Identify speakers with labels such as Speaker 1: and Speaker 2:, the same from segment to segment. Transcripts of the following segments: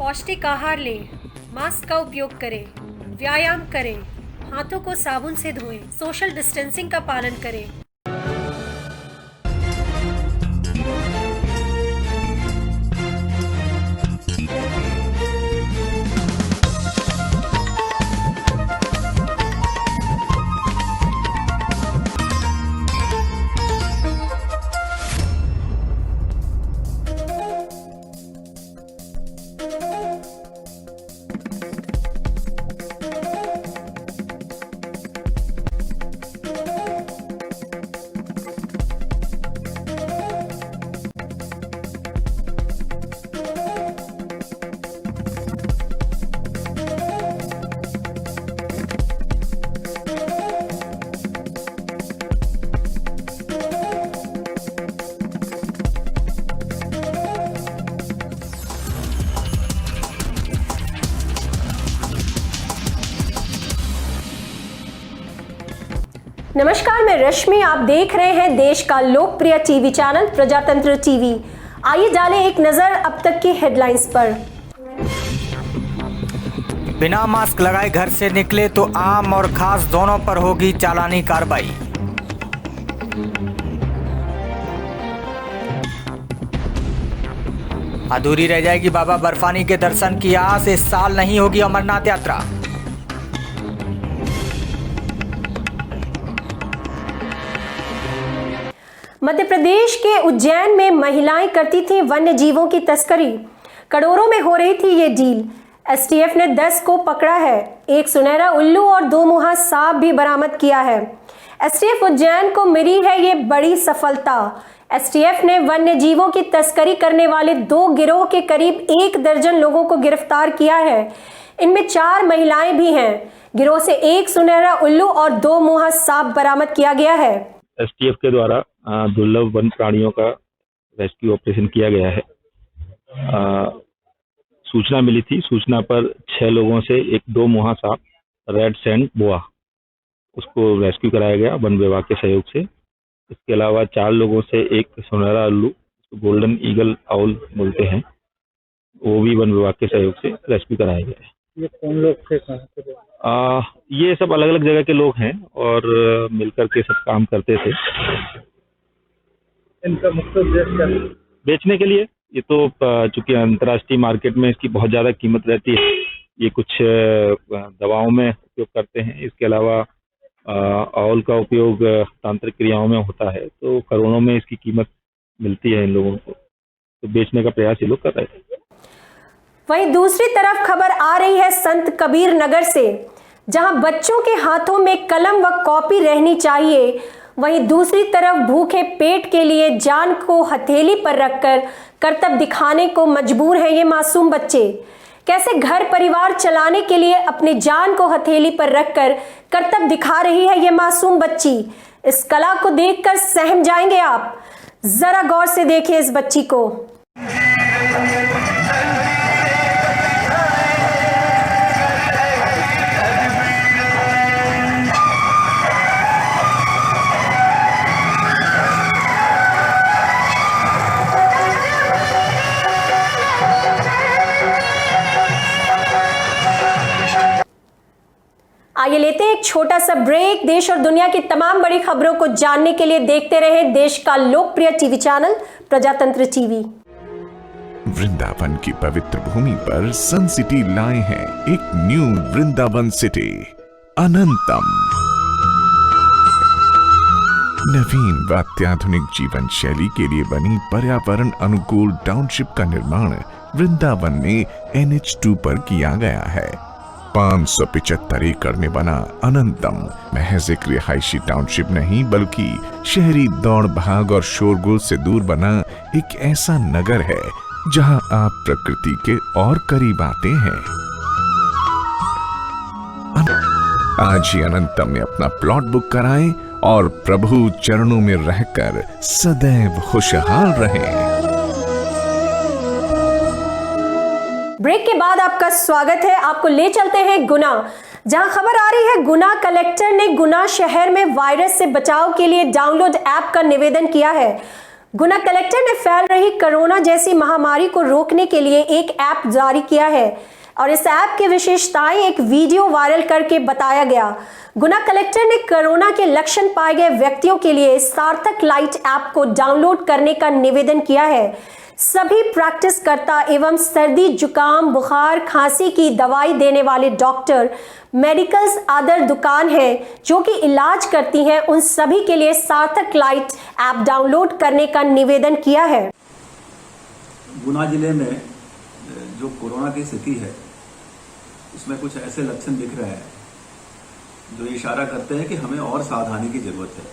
Speaker 1: पौष्टिक आहार लें, मास्क का उपयोग करें, व्यायाम करें, हाथों को साबुन से धोएं, सोशल डिस्टेंसिंग का पालन करें। नमस्कार, मैं रश्मि। आप देख रहे हैं देश का लोकप्रिय टीवी चैनल प्रजातंत्र टीवी। आइए डालें एक नजर अब तक की हेडलाइंस पर।
Speaker 2: बिना मास्क लगाए घर से निकले तो आम और खास दोनों पर होगी चालानी कार्रवाई। अधूरी रह जाएगी बाबा बर्फानी के दर्शन की आस, इस साल नहीं होगी अमरनाथ यात्रा।
Speaker 1: मध्य प्रदेश के उज्जैन में महिलाएं करती थीं वन्य जीवों की तस्करी। करोड़ों में हो रही थी ये डील। एसटीएफ ने 10 को पकड़ा है। एक सुनहरा उल्लू और 2 मुहा सांप भी बरामद किया है। एसटीएफ उज्जैन को मिली है ये बड़ी सफलता। एसटीएफ ने वन्य जीवों की तस्करी करने वाले 2 गिरोह के करीब 1 दर्जन लोगों को गिरफ्तार किया है। इनमें 4 महिलाएं भी हैं। गिरोह से 1 सुनहरा उल्लू और 2 मुहा सांप बरामद किया गया है।
Speaker 3: एसटीएफ के द्वारा दुर्लभ वन प्राणियों का रेस्क्यू ऑपरेशन किया गया है। सूचना मिली थी। सूचना पर 6 लोगों से एक 2 मुहा सांप रेड सैंड बोआ उसको रेस्क्यू कराया गया वन विभाग के सहयोग से। इसके अलावा 4 लोगों से एक सुनहरा उल्लू, गोल्डन ईगल आउल बोलते हैं, वो भी वन विभाग के सहयोग से रेस्क्यू कराया गया है।
Speaker 4: ये कौन लोग थे, कहाँ से?
Speaker 3: ये सब अलग अलग जगह के लोग हैं और मिलकर के सब काम करते थे।
Speaker 4: इनका मुख्य उद्देश्य क्या है?
Speaker 3: बेचने के लिए। ये तो चूंकि अंतर्राष्ट्रीय मार्केट में इसकी बहुत ज़्यादा कीमत रहती है। ये कुछ दवाओं में उपयोग करते हैं। इसके अलावा आउल का उपयोग तांत्रिक क्रियाओं में होता है, तो करोड़ों में इसकी कीमत मिलती है इन लोगों को, तो बेचने का प्रयास ये लोग कर रहे थे।
Speaker 1: वहीं दूसरी तरफ खबर आ रही है संत कबीर नगर से, जहां बच्चों के हाथों में कलम व कॉपी रहनी चाहिए, वहीं दूसरी तरफ भूखे पेट के लिए जान को हथेली पर रखकर करतब दिखाने को मजबूर हैं ये मासूम बच्चे। कैसे घर परिवार चलाने के लिए अपनी जान को हथेली पर रखकर करतब दिखा रही है ये मासूम बच्ची। इस कला को देखकर सहम जाएंगे आप। जरा गौर से देखिए इस बच्ची को। आइए लेते हैं एक छोटा सा ब्रेक। देश और दुनिया की तमाम बड़ी खबरों को जानने के लिए देखते रहें देश का लोकप्रिय टीवी चैनल प्रजातंत्र टीवी।
Speaker 5: वृंदावन की पवित्र भूमि पर सन सिटी लाए हैं एक न्यू वृंदावन सिटी अनंतम। नवीन व अत्याधुनिक जीवन शैली के लिए बनी पर्यावरण अनुकूल टाउनशिप का निर्माण वृंदावन में NH2 पर किया गया है। 575 एकड़ में बना अनंतम महज एक रिहायशी टाउनशिप नहीं, बल्कि शहरी दौड़ भाग और शोरगुल से दूर बना एक ऐसा नगर है जहां आप प्रकृति के और करीब आते हैं। आज ही अनंतम में अपना प्लॉट बुक कराएं और प्रभु चरणों में रहकर सदैव खुशहाल रहें।
Speaker 1: ब्रेक के बाद आपका स्वागत है। आपको ले चलते हैं गुना, जहां खबर आ रही है गुना कलेक्टर ने गुना शहर में वायरस से बचाव के लिए डाउनलोड ऐप का निवेदन किया है। गुना कलेक्टर ने फैल रही कोरोना जैसी महामारी को रोकने के लिए एक ऐप जारी किया है और इस ऐप की विशेषताएं एक वीडियो वायरल करके बताया गया। गुना कलेक्टर ने कोरोना के लक्षण पाए गए व्यक्तियों के लिए सार्थक लाइट ऐप को डाउनलोड करने का निवेदन किया है। सभी प्रैक्टिसकर्ता एवं सर्दी जुकाम बुखार खांसी की दवाई देने वाले डॉक्टर मेडिकल्स अदर दुकान है जो कि इलाज करती हैं, उन सभी के लिए सार्थक लाइट ऐप डाउनलोड करने का निवेदन किया है।
Speaker 6: गुना जिले में जो कोरोना की स्थिति है उसमें कुछ ऐसे लक्षण दिख रहे हैं जो इशारा करते हैं कि हमें और सावधानी की जरूरत है।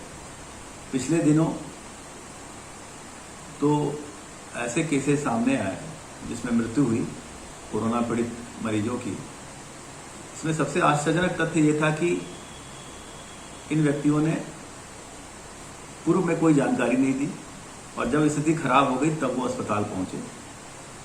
Speaker 6: पिछले दिनों तो ऐसे केसेस सामने आए जिसमें मृत्यु हुई कोरोना पीड़ित मरीजों की। इसमें सबसे आश्चर्यजनक तथ्य ये था कि इन व्यक्तियों ने पूर्व में कोई जानकारी नहीं दी और जब स्थिति खराब हो गई तब वो अस्पताल पहुंचे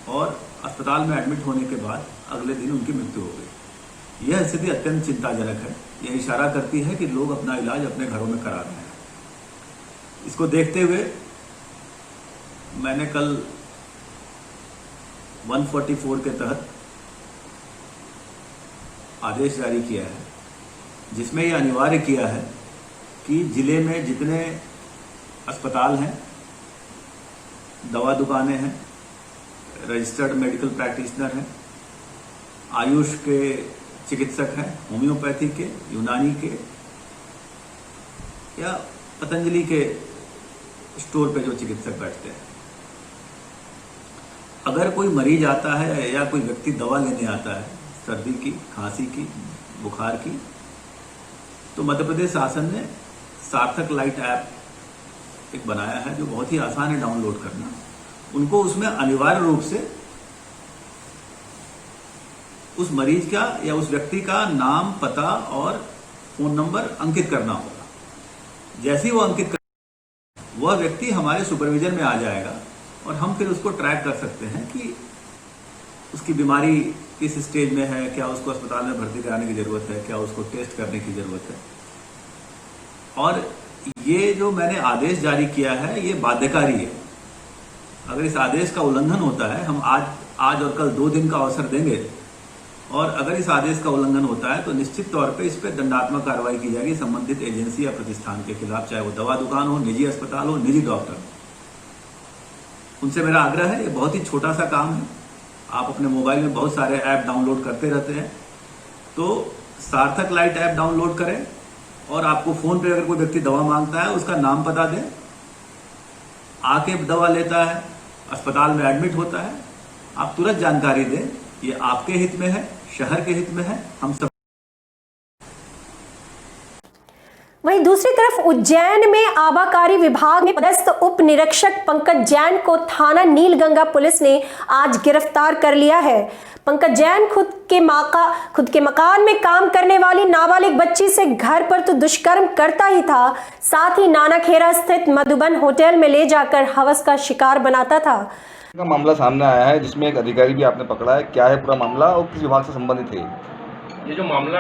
Speaker 6: और अस्पताल में एडमिट होने के बाद अगले दिन उनकी मृत्यु हो गई। यह स्थिति अत्यंत चिंताजनक है। यह इशारा करती है कि लोग अपना इलाज अपने घरों में करा रहे हैं। इसको देखते हुए मैंने कल 144 के तहत आदेश जारी किया है जिसमें यह अनिवार्य किया है कि जिले में जितने अस्पताल हैं, दवा दुकानें हैं, रजिस्टर्ड मेडिकल प्रैक्टिशनर हैं, आयुष के चिकित्सक हैं, होम्योपैथी के, यूनानी के या पतंजलि के स्टोर पे जो चिकित्सक बैठते हैं, अगर कोई मरीज आता है या कोई व्यक्ति दवा लेने आता है सर्दी की, खांसी की, बुखार की, तो मध्य प्रदेश शासन ने सार्थक लाइट ऐप एक बनाया है जो बहुत ही आसान है डाउनलोड करना। उनको उसमें अनिवार्य रूप से उस मरीज का या उस व्यक्ति का नाम, पता और फोन नंबर अंकित करना होगा। जैसे ही वो अंकित कर वह व्यक्ति हमारे सुपरविजन में आ जाएगा और हम फिर उसको ट्रैक कर सकते हैं कि उसकी बीमारी किस स्टेज में है, क्या उसको अस्पताल में भर्ती कराने की ज़रूरत है, क्या उसको टेस्ट करने की ज़रूरत है। और ये जो मैंने आदेश जारी किया है ये बाध्यकारी है। अगर इस आदेश का उल्लंघन होता है, हम आज और कल 2 दिन का अवसर देंगे और अगर इस आदेश का उल्लंघन होता है तो निश्चित तौर पे इस पर दंडात्मक कार्रवाई की जाएगी संबंधित एजेंसी या प्रतिष्ठान के खिलाफ, चाहे वो दवा दुकान हो, निजी अस्पताल हो, निजी डॉक्टर। उनसे मेरा आग्रह है, ये बहुत ही छोटा सा काम है। आप अपने मोबाइल में बहुत सारे ऐप डाउनलोड करते रहते हैं, तो सार्थक लाइट ऐप डाउनलोड करें और आपको फ़ोन पे अगर कोई व्यक्ति दवा मांगता है उसका नाम पता दें, आके दवा लेता है, अस्पताल में एडमिट होता है, आप तुरंत जानकारी दें। ये आपके हित में है, शहर के हित में है, हम सब।
Speaker 1: वहीं दूसरी तरफ उज्जैन में आबाकारी विभाग में पदस्थ उप निरीक्षक पंकज जैन को थाना नीलगंगा पुलिस ने आज गिरफ्तार कर लिया है। पंकज जैन खुद के मकान में काम करने वाली नाबालिग बच्ची से घर पर तो दुष्कर्म करता ही था, साथ ही नानाखेड़ा स्थित मधुबन होटल में ले जाकर हवस का शिकार बनाता था।
Speaker 7: का मामला सामने आया है जिसमें एक अधिकारी भी आपने पकड़ा है। क्या है पूरा मामला और किस विभाग से संबंधित है?
Speaker 8: ये जो मामला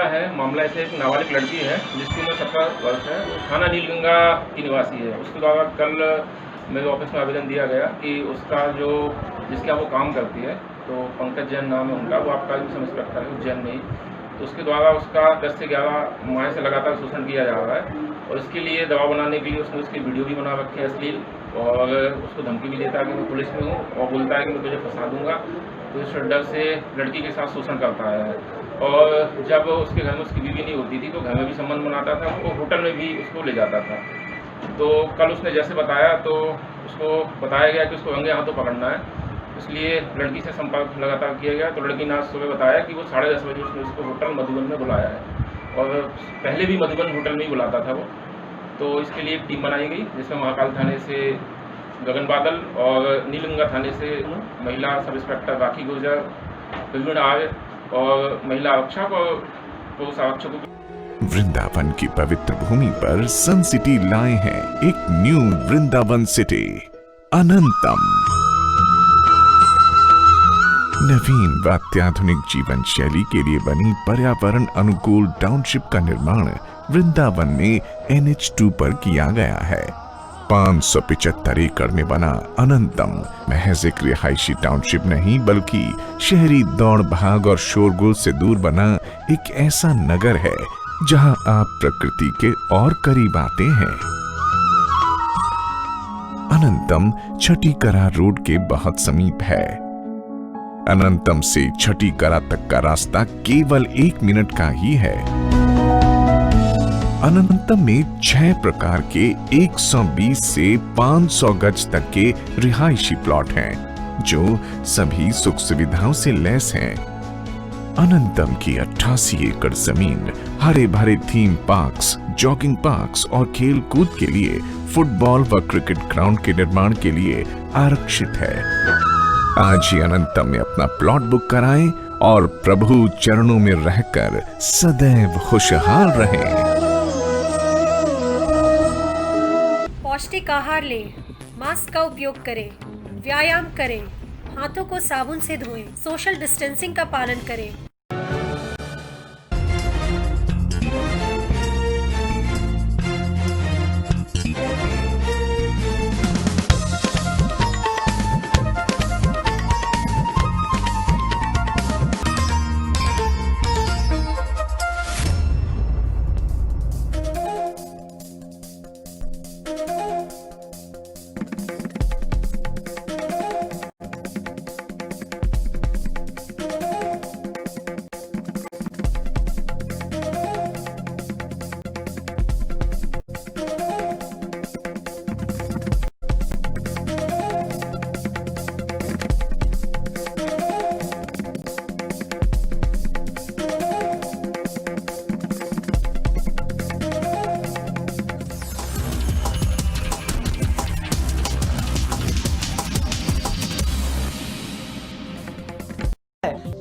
Speaker 8: ऐसे एक नाबालिग लड़की है जिसकी उम्र 17 वर्ष है, वो थाना नीलगंगा की निवासी है। उसके द्वारा कल मेरे ऑफिस में आवेदन दिया गया कि उसका जो जिसके वो काम करती है, तो पंकज जैन नाम है उनका, वो आपका सब इंस्पेक्टर है उज्जैन में ही, तो उसके द्वारा उसका 10 से 11 माह से लगातार शोषण किया जा रहा है और इसके लिए दबाव बनाने के लिए उसने उसकी वीडियो भी बना रखी है अश्लील, और उसको धमकी भी देता है कि मैं पुलिस में हूँ और बोलता है कि मैं तुझे फंसा दूंगा। तो इस डर से लड़की के साथ शोषण करता है और जब उसके घर में उसकी बीवी नहीं होती थी तो घर में भी संबंध बनाता था, उसको होटल में भी उसको ले जाता था। तो कल उसने जैसे बताया तो उसको बताया गया कि उसको रंगे हाथों पकड़ना है, इसलिए लड़की से संपर्क लगातार किया गया। तो लड़की ने आज सुबह बताया कि वो 10:30 बजे उसने उसको होटल मधुबन में बुलाया है और पहले भी मधुबन होटल में ही बुलाता था वो। तो इसके लिए एक टीम बनाई गई जिसमें महाकाल थाने से गगन बादल और नीलगंगा थाने से महिला सब इंस्पेक्टर राखी गुर्जर, प्रवीण आर्य और महिला आरक्षक और पुरुष आरक्षकों।
Speaker 5: वृंदावन की पवित्र भूमि पर सन सिटी लाए हैं एक न्यू वृंदावन सिटी अनंतम। नवीन व अत्याधुनिक जीवन शैली के लिए बनी पर्यावरण अनुकूल टाउनशिप का निर्माण वृंदावन में NH2 पर किया गया है। 575 एकड़ में बना अनंतम महज एक रिहायशी टाउनशिप नहीं बल्कि शहरी दौड़ भाग और शोरगुल से दूर बना एक ऐसा नगर है जहां आप प्रकृति के और करीब आते हैं। अनंतम छठी करा रोड के बहुत समीप है। अनंतम से छठी करा तक का रास्ता केवल 1 मिनट का ही है। अनंतम में 6 प्रकार के 120 से 500 गज तक के रिहायशी प्लॉट हैं, जो सभी सुख सुविधाओं से लैस हैं। अनंतम की 88 एकड़ जमीन हरे भरे थीम पार्क्स, जॉगिंग पार्क्स और खेल कूद के लिए, फुटबॉल व क्रिकेट ग्राउंड के निर्माण के लिए आरक्षित है। आज ही अनंतम में अपना प्लॉट बुक कराएं और प्रभु चरणों में रहकर सदैव खुशहाल रहें।
Speaker 1: पौष्टिक आहार लें, मास्क का उपयोग करें, व्यायाम करें, हाथों को साबुन से धोएं, सोशल डिस्टेंसिंग का पालन करें।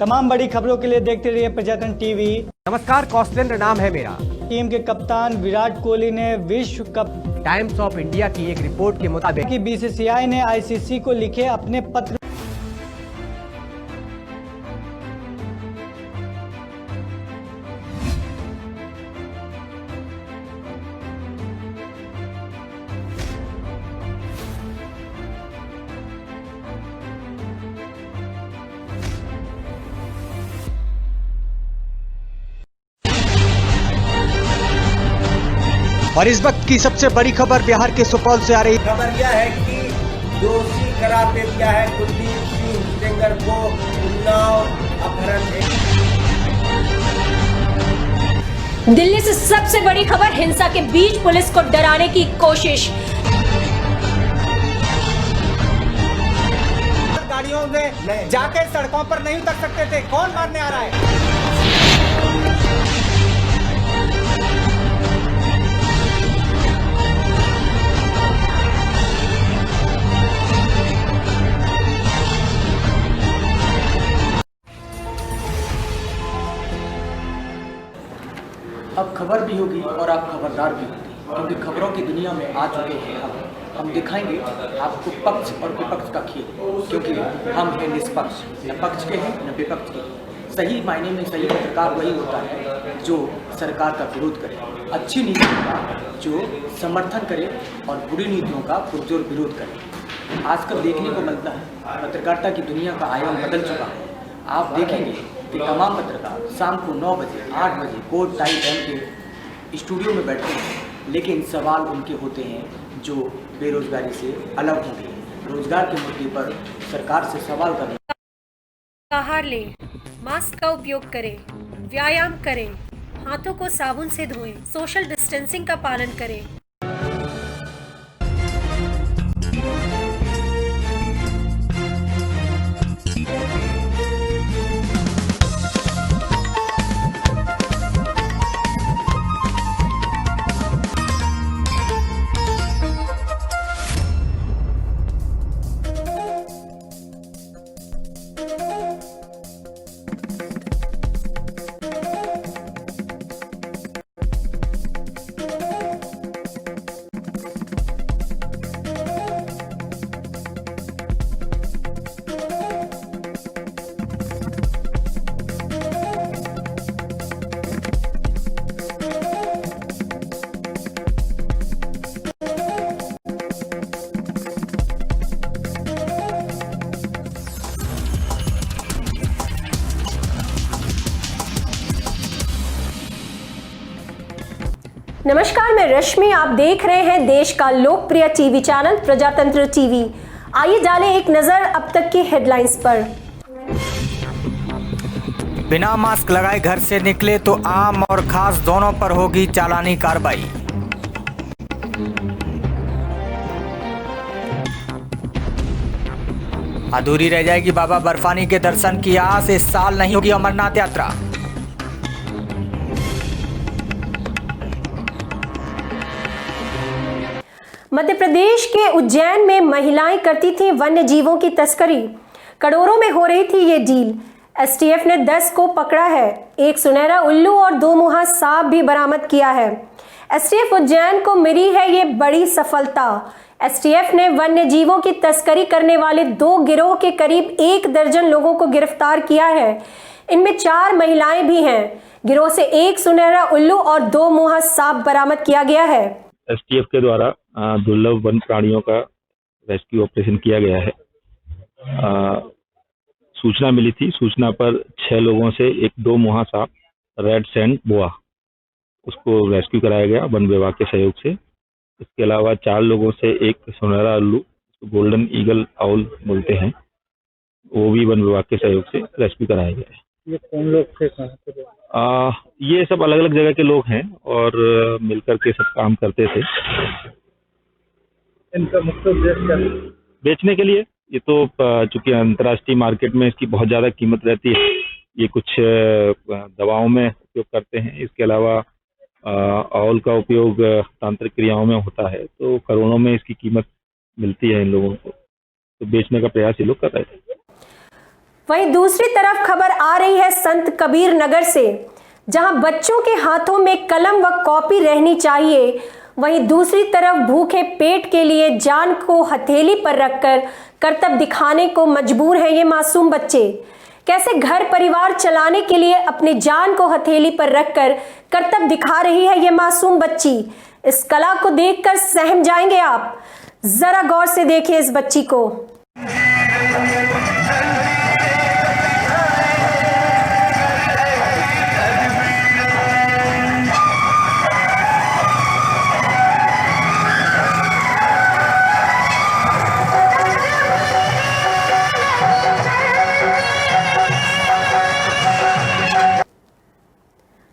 Speaker 4: तमाम बड़ी खबरों के लिए देखते रहिए प्रजातंत्र टीवी।
Speaker 9: नमस्कार, कौशलेंद्र नाम है मेरा।
Speaker 4: टीम के कप्तान विराट कोहली ने विश्व कप
Speaker 9: टाइम्स ऑफ इंडिया की एक रिपोर्ट के मुताबिक
Speaker 4: कि बीसीसीआई ने आईसीसी को लिखे अपने पत्र
Speaker 9: और इस वक्त की सबसे बड़ी खबर बिहार के सुपौल से आ रही
Speaker 10: खबर यह है कि दोषी करार दे दिया है कुलदीप सिंह सेंगर को उन्नाव अपहरण में।
Speaker 1: दिल्ली से सबसे बड़ी खबर, हिंसा के बीच पुलिस को डराने की कोशिश।
Speaker 9: गाड़ियों में जाके सड़कों पर नहीं उतर सकते थे, कौन मारने आ रहा है?
Speaker 11: अब खबर भी होगी और आप खबरदार भी होंगे, क्योंकि खबरों की दुनिया में आ चुके हैं हम दिखाएंगे आपको पक्ष और विपक्ष का खेल, क्योंकि हम हैं निष्पक्ष, न पक्ष के हैं न विपक्ष के। सही मायने में सही पत्रकार वही होता है जो सरकार का विरोध करे, अच्छी नीतियों का जो समर्थन करे और बुरी नीतियों का पुरजोर विरोध करे। आजकल देखने को मिलता है पत्रकारिता की दुनिया का आयाम बदल चुका है। आप देखेंगे कि तमाम पत्रकार शाम को 9 बजे 8 बजे कोर्ट टाइम के स्टूडियो में बैठते हैं, लेकिन सवाल उनके होते हैं जो बेरोजगारी से अलग होंगे। रोजगार के मुद्दे पर सरकार से सवाल करने।
Speaker 1: आहार लें, मास्क का उपयोग करें, व्यायाम करें, हाथों को साबुन से धोएं, सोशल डिस्टेंसिंग का पालन करें। नमस्कार, मैं रश्मि। आप देख रहे हैं देश का लोकप्रिय टीवी चैनल प्रजातंत्र टीवी। आइए डालें एक नजर अब तक की हेडलाइंस पर।
Speaker 2: बिना मास्क लगाए घर से निकले तो आम और खास दोनों पर होगी चालानी कार्रवाई। अधूरी रह जाएगी बाबा बर्फानी के दर्शन की आस, इस साल नहीं होगी अमरनाथ यात्रा।
Speaker 1: मध्य प्रदेश के उज्जैन में महिलाएं करती थीं वन्य जीवों की तस्करी। करोड़ों में हो रही थी ये डील। एसटीएफ ने 10 को पकड़ा है। एक सुनहरा उल्लू और 2 मुहा सांप भी बरामद किया है। एसटीएफ उज्जैन को मिली है ये बड़ी सफलता। एसटीएफ ने वन्य जीवों की तस्करी करने वाले 2 गिरोह के करीब 1 दर्जन लोगों को गिरफ्तार किया है। इनमें 4 महिलाएं भी हैं। गिरोह से 1 सुनहरा उल्लू और 2 मुहा सांप बरामद किया गया है।
Speaker 3: एसटीएफ के द्वारा दुर्लभ वन प्राणियों का रेस्क्यू ऑपरेशन किया गया है। सूचना मिली थी। सूचना पर 6 लोगों से एक 2 मुहा सांप रेड सैंड बोआ उसको रेस्क्यू कराया गया वन विभाग के सहयोग से। इसके अलावा 4 लोगों से एक सुनहरा उल्लू, गोल्डन ईगल आउल बोलते हैं, वो भी वन विभाग के सहयोग से रेस्क्यू कराया गया है।
Speaker 12: ये कौन लोग थे, कहाँ से?
Speaker 3: ये सब अलग अलग जगह के लोग हैं और मिलकर के सब काम करते थे।
Speaker 12: इनका मुख्य उद्देश्य क्या है?
Speaker 3: बेचने के लिए। ये तो चूंकि अंतर्राष्ट्रीय मार्केट में इसकी बहुत ज़्यादा कीमत रहती है, ये कुछ दवाओं में उपयोग करते हैं। इसके अलावा ऑयल का उपयोग तांत्रिक क्रियाओं में होता है, तो करोड़ों में इसकी कीमत मिलती है इन लोगों को, तो बेचने का प्रयास ये लोग कर रहे थे।
Speaker 1: वहीं दूसरी तरफ खबर आ रही है संत कबीर नगर से, जहां बच्चों के हाथों में कलम व कॉपी रहनी चाहिए, वहीं दूसरी तरफ भूखे पेट के लिए जान को हथेली पर रखकर करतब दिखाने को मजबूर हैं ये मासूम बच्चे। कैसे घर परिवार चलाने के लिए अपनी जान को हथेली पर रखकर करतब दिखा रही है ये मासूम बच्ची। इस कला को देखकर सहम जाएंगे आप। जरा गौर से देखिए इस बच्ची को।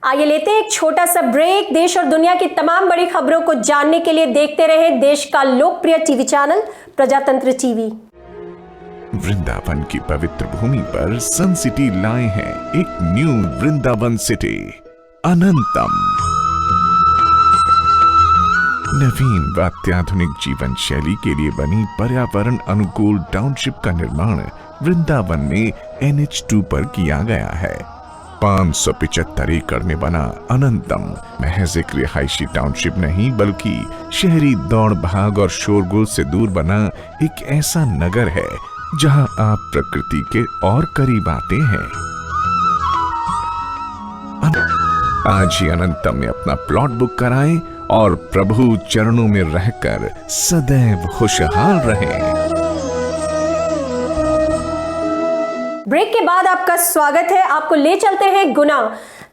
Speaker 1: आइए लेते हैं एक छोटा सा ब्रेक। देश और दुनिया की तमाम बड़ी खबरों को जानने के लिए देखते रहें देश का लोकप्रिय टीवी चैनल प्रजातंत्र टीवी।
Speaker 5: वृंदावन की पवित्र भूमि पर सन सिटी लाए हैं एक न्यू वृंदावन सिटी अनंतम। नवीन व अत्याधुनिक जीवन शैली के लिए बनी पर्यावरण अनुकूल टाउनशिप का निर्माण वृंदावन में NH2 पर किया गया है। 575 एकड़ में बना अनंतम महज एक रिहायशी टाउनशिप नहीं, बल्कि शहरी दौड़ भाग और शोरगुल से दूर बना एक ऐसा नगर है जहां आप प्रकृति के और करीब आते हैं। आज ही अनंतम में अपना प्लॉट बुक कराएं और प्रभु चरणों में रहकर सदैव खुशहाल रहें।
Speaker 1: ब्रेक के बाद आपका स्वागत है। आपको ले चलते हैं गुना,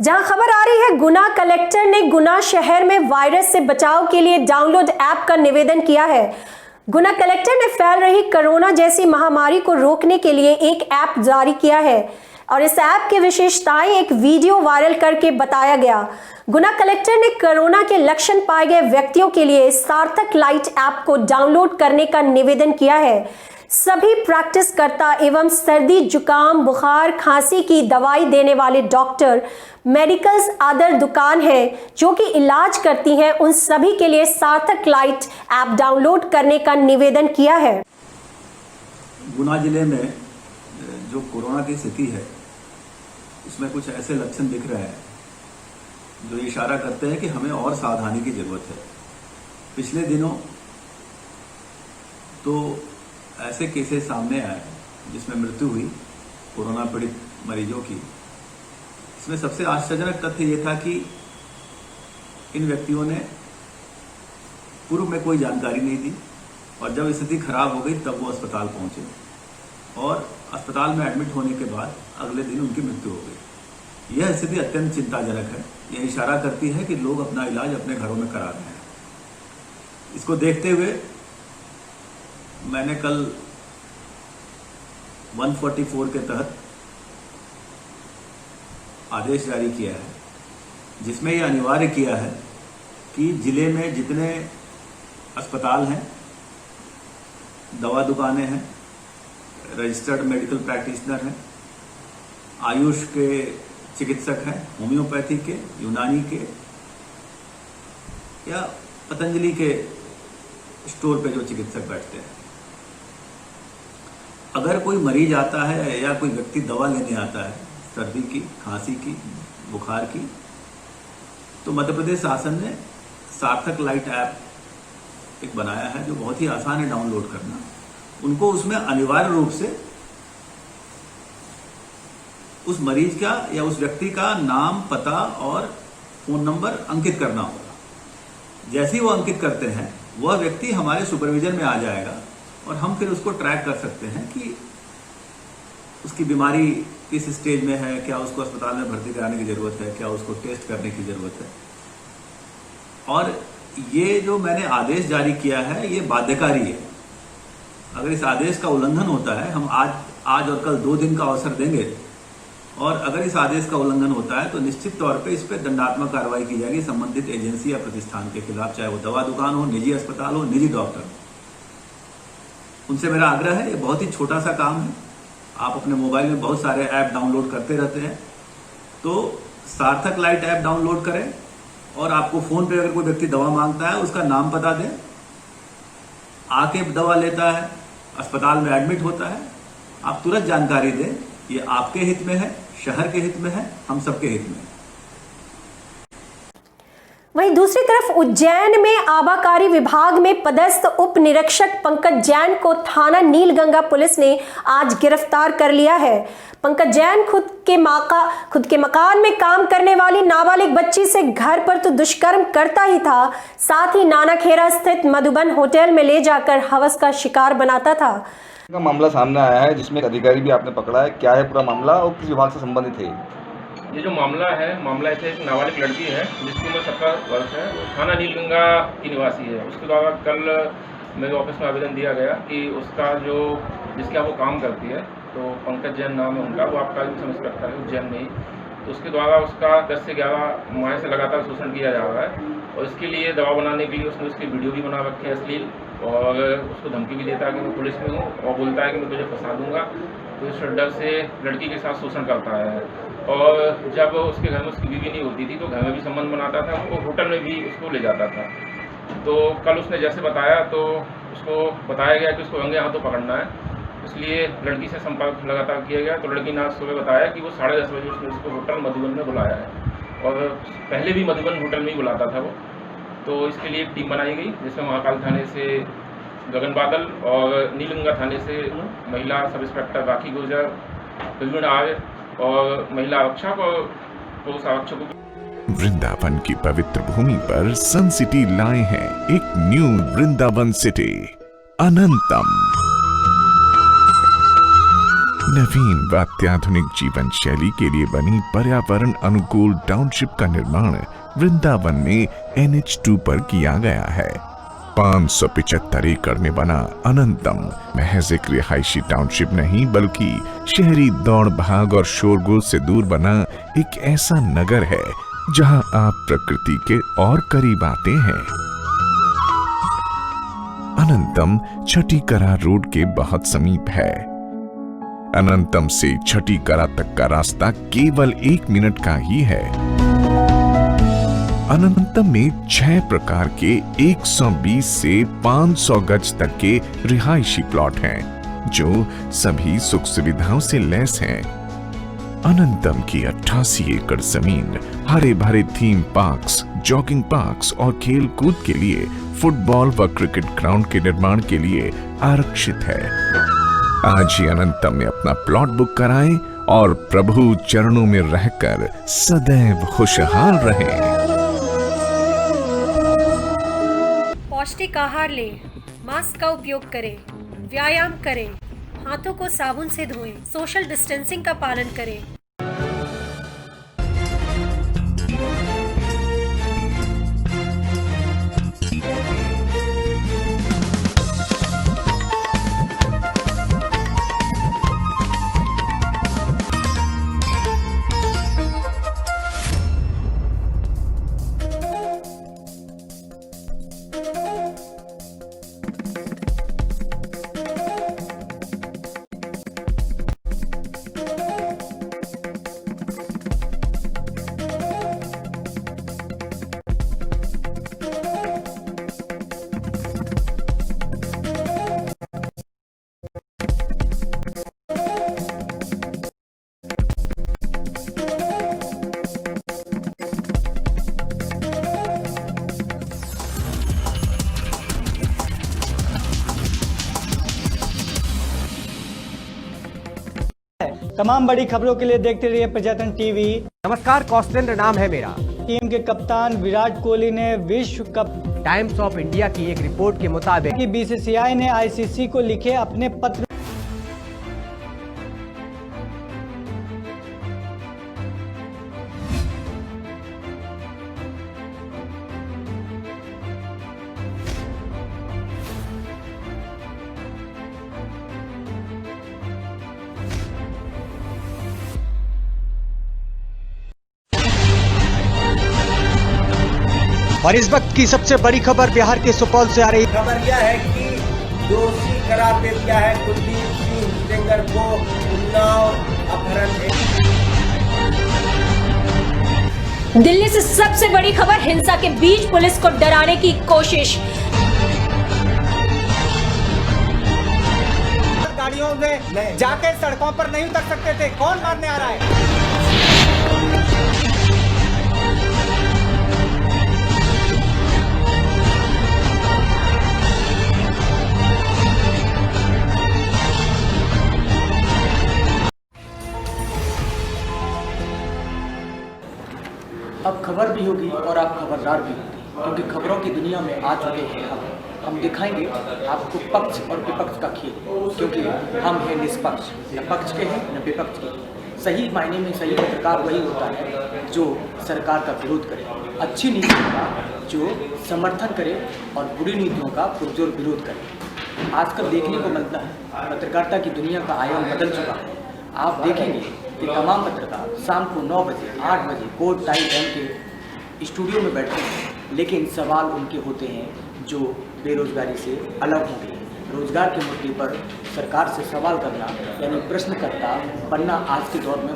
Speaker 1: जहां खबर आ रही है गुना कलेक्टर ने गुना शहर में वायरस से बचाव के लिए डाउनलोड ऐप का निवेदन किया है। गुना कलेक्टर ने फैल रही कोरोना जैसी महामारी को रोकने के लिए एक ऐप जारी किया है और इस ऐप की विशेषताएं एक वीडियो वायरल करके बताया गया। गुना कलेक्टर ने कोरोना के लक्षण पाए गए व्यक्तियों के लिए सार्थक लाइट ऐप को डाउनलोड करने का निवेदन किया है। सभी प्रैक्टिस करता एवं सर्दी जुकाम बुखार खांसी की दवाई देने वाले डॉक्टर, मेडिकल्स, अदर दुकान है जो कि इलाज करती हैं, उन सभी के लिए सार्थक लाइट ऐप डाउनलोड करने का निवेदन किया है।
Speaker 6: गुना जिले में जो कोरोना की स्थिति है उसमें कुछ ऐसे लक्षण दिख रहे हैं जो इशारा करते हैं कि हमें और सावधानी की जरूरत है। पिछले दिनों तो ऐसे केसेस सामने आए जिसमें मृत्यु हुई कोरोना पीड़ित मरीजों की। इसमें सबसे आश्चर्यजनक तथ्य ये था कि इन व्यक्तियों ने पूर्व में कोई जानकारी नहीं दी और जब स्थिति खराब हो गई तब वो अस्पताल पहुंचे और अस्पताल में एडमिट होने के बाद अगले दिन उनकी मृत्यु हो गई। यह स्थिति अत्यंत चिंताजनक है। यह इशारा करती है कि लोग अपना इलाज अपने घरों में करा रहे हैं। इसको देखते हुए मैंने कल 144 के तहत आदेश जारी किया है, जिसमें यह अनिवार्य किया है कि जिले में जितने अस्पताल हैं, दवा दुकानें हैं, रजिस्टर्ड मेडिकल प्रैक्टिशनर हैं, आयुष के चिकित्सक हैं, होम्योपैथी के, यूनानी के या पतंजलि के स्टोर पे जो चिकित्सक बैठते हैं, अगर कोई मरीज आता है या कोई व्यक्ति दवा लेने आता है सर्दी की, खांसी की, बुखार की, तो मध्य प्रदेश शासन ने सार्थक लाइट ऐप एक बनाया है जो बहुत ही आसान है डाउनलोड करना। उनको उसमें अनिवार्य रूप से उस मरीज का या उस व्यक्ति का नाम, पता और फोन नंबर अंकित करना होगा। जैसे ही वो अंकित करते हैं, वह व्यक्ति हमारे सुपरविजन में आ जाएगा और हम फिर उसको ट्रैक कर सकते हैं कि उसकी बीमारी किस स्टेज में है, क्या उसको अस्पताल में भर्ती कराने की जरूरत है, क्या उसको टेस्ट करने की जरूरत है। और ये जो मैंने आदेश जारी किया है, ये बाध्यकारी है। अगर इस आदेश का उल्लंघन होता है, हम आज और कल 2 दिन का अवसर देंगे, और अगर इस आदेश का उल्लंघन होता है तो निश्चित तौर पे इस पर दंडात्मक कार्रवाई की जाएगी संबंधित एजेंसी या प्रतिष्ठान के खिलाफ, चाहे वो दवा दुकान हो, निजी अस्पताल हो, निजी डॉक्टर। उनसे मेरा आग्रह है, ये बहुत ही छोटा सा काम है। आप अपने मोबाइल में बहुत सारे ऐप डाउनलोड करते रहते हैं, तो सार्थक लाइट ऐप डाउनलोड करें और आपको फोन पे अगर कोई व्यक्ति दवा मांगता है, उसका नाम पता दें, आके दवा लेता है, अस्पताल में एडमिट होता है, आप तुरंत जानकारी दें। ये आपके हित में है, शहर के हित में है, हम सबके हित में है।
Speaker 1: वहीं दूसरी तरफ उज्जैन में आबाकारी विभाग में पदस्थ उप निरीक्षक पंकज जैन को थाना नीलगंगा पुलिस ने आज गिरफ्तार कर लिया है। पंकज जैन खुद के मकान में काम करने वाली नाबालिग बच्ची से घर पर तो दुष्कर्म करता ही था, साथ ही नानाखेड़ा स्थित मधुबन होटल में ले जाकर हवस का शिकार बनाता था।
Speaker 7: का मामला सामने आया है जिसमें एक अधिकारी भी आपने पकड़ा है। क्या है पूरा मामला और किस विभाग से संबंधित है?
Speaker 8: ये जो मामला ऐसे एक नाबालिग लड़की है जिसकी उम्र 17 वर्ष है, वो थाना नीलगंगा की निवासी है। उसके द्वारा कल मेरे ऑफिस में आवेदन दिया गया कि उसका जिसके वो काम करती है, तो पंकज जैन नाम है उनका, वो आपका सब इंस्पेक्टर है उज्जैन में ही, तो उसके द्वारा उसका 10 से 11 माह से लगातार शोषण किया जा रहा है। और इसके लिए दबाव बनाने के लिए उसने उसकी वीडियो भी बना रखे है अश्लील, और उसको धमकी भी देता है कि मैं पुलिस में हूँ, और बोलता है कि मैं तुझे फंसा दूंगा। तो इस डर से लड़की के साथ शोषण करता है। और जब उसके घर में उसकी बीवी नहीं होती थी तो घर में भी संबंध बनाता था, उसको होटल में भी उसको ले जाता था। तो कल उसने जैसे बताया, तो उसको बताया गया कि उसको रंगे हाथों पकड़ना है, इसलिए लड़की से संपर्क लगातार किया गया। तो लड़की ने आज सुबह बताया कि वो 10:30 बजे उसने उसको होटल मधुबन में बुलाया है, और पहले भी मधुबन होटल में ही बुलाता था वो। तो इसके लिए एक टीम बनाई गई, जिसमें महाकाल थाने से गगन बादल और नीलगंगा थाने से महिला सब इंस्पेक्टर राखी गुर्जर, प्रवीण आर्य और महिला आरक्षक और पुरुष आरक्षकों।
Speaker 5: वृंदावन की पवित्र भूमि पर सन सिटी लाए हैं एक न्यू वृंदावन सिटी अनंतम। नवीन व अत्याधुनिक जीवन शैली के लिए बनी पर्यावरण अनुकूल टाउनशिप का निर्माण वृंदावन में NH2 पर किया गया है। 575 एकड़ में बना अनंतम महज एक रिहायशी टाउनशिप नहीं, बल्कि शहरी दौड़ भाग और शोरगुल से दूर बना एक ऐसा नगर है जहां आप प्रकृति के और करीब आते हैं। अनंतम छठीकरा रोड के बहुत समीप है। अनंतम से छठीकरा तक का रास्ता केवल 1 मिनट का ही है। अनंतम में 6 प्रकार के 120 से 500 गज तक के रिहायशी प्लॉट हैं, जो सभी सुख सुविधाओं से लैस हैं। अनंतम की 88 एकड़ जमीन हरे भरे थीम पार्क्स, जॉगिंग पार्क्स और खेल कूद के लिए, फुटबॉल व क्रिकेट ग्राउंड के निर्माण के लिए आरक्षित है। आज ही अनंतम में अपना प्लॉट बुक कराएं और प्रभु चरणों में रहकर सदैव खुशहाल रहें।
Speaker 1: पौष्टिक आहार लें, मास्क का उपयोग करें, व्यायाम करें, हाथों को साबुन से धोएं, सोशल डिस्टेंसिंग का पालन करें।
Speaker 4: तमाम बड़ी खबरों के लिए देखते रहिए प्रजातंत्र टीवी।
Speaker 9: नमस्कार, कौशलेंद्र नाम है मेरा।
Speaker 4: टीम के कप्तान विराट कोहली ने विश्व कप
Speaker 9: टाइम्स ऑफ इंडिया की एक रिपोर्ट के मुताबिक
Speaker 4: की बीसीसीआई ने आईसीसी को लिखे अपने पत्र
Speaker 9: और इस वक्त की सबसे बड़ी खबर बिहार के सुपौल से आ रही
Speaker 10: खबर यह है कि दोषी करार दे दिया है कुलदीप सिंह सेंगर को उन्नाव अपहरण है।
Speaker 1: दिल्ली से सबसे बड़ी खबर, हिंसा के बीच पुलिस को डराने की कोशिश।
Speaker 9: गाड़ियों में जाके सड़कों पर नहीं उतर सकते थे, कौन मारने आ रहा है?
Speaker 11: अब खबर भी होगी और आप खबरदार भी होंगे, क्योंकि खबरों की दुनिया में आ चुके हैं हम दिखाएंगे आपको पक्ष और विपक्ष का खेल, क्योंकि हम हैं निष्पक्ष, न पक्ष के हैं न विपक्ष के। सही मायने में सही पत्रकार वही होता है जो सरकार का विरोध करे, अच्छी नीतियों का जो समर्थन करे और बुरी नीतियों का पुरजोर विरोध करे। आजकल देखने को मिलता है पत्रकारिता की दुनिया का आयाम बदल चुका है। आप देखेंगे कि तमाम पत्रकार शाम को 9 बजे 8 बजे कोर्ट टाइम के स्टूडियो में बैठते हैं, लेकिन सवाल उनके होते हैं जो बेरोजगारी से अलग होंगे। रोजगार के मुद्दे पर सरकार से सवाल करना यानी प्रश्नकर्ता बनना आज के दौर में